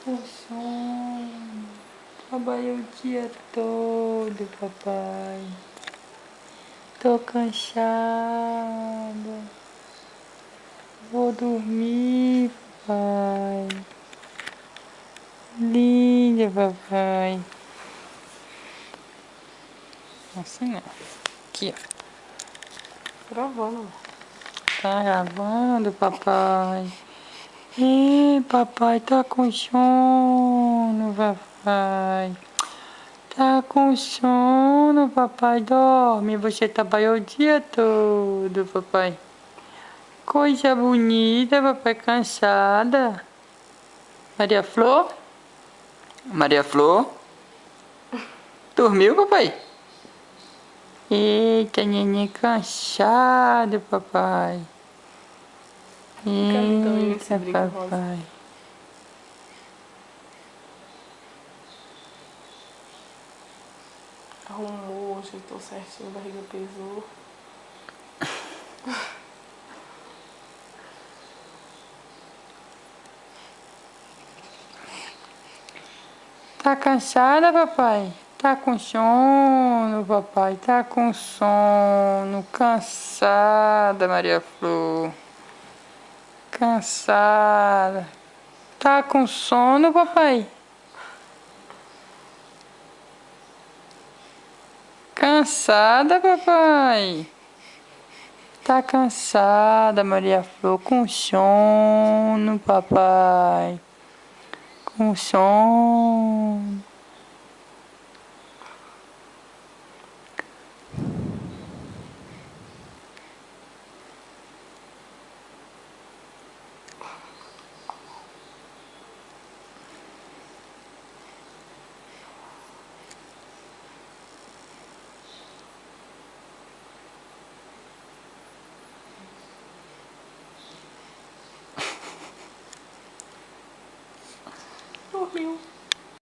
com sono. Trabalhei o dia todo, papai. Tô cansada. Vou dormir, papai. Linda, papai. Assim não. Aqui, ó. Gravando. Tá gravando, papai. Ih, papai, tá com sono, papai. Tá com sono, papai. Dorme. Você trabalhou o dia todo, papai. Coisa bonita, papai. Cansada. Maria Flor? Maria Flor? Dormiu, papai? Eita, neném cansado, papai. Fica lindo também esse Eita, brinco rosa. papai. Arrumou, ajeitou certinho, a barriga pesou. Tá cansada, papai? Tá com sono, papai? Tá com sono. Cansada, Maria Flor. Cansada. Tá com sono, papai? Cansada, papai? Tá cansada, Maria Flor, com sono, papai. Com sono. Dormiu.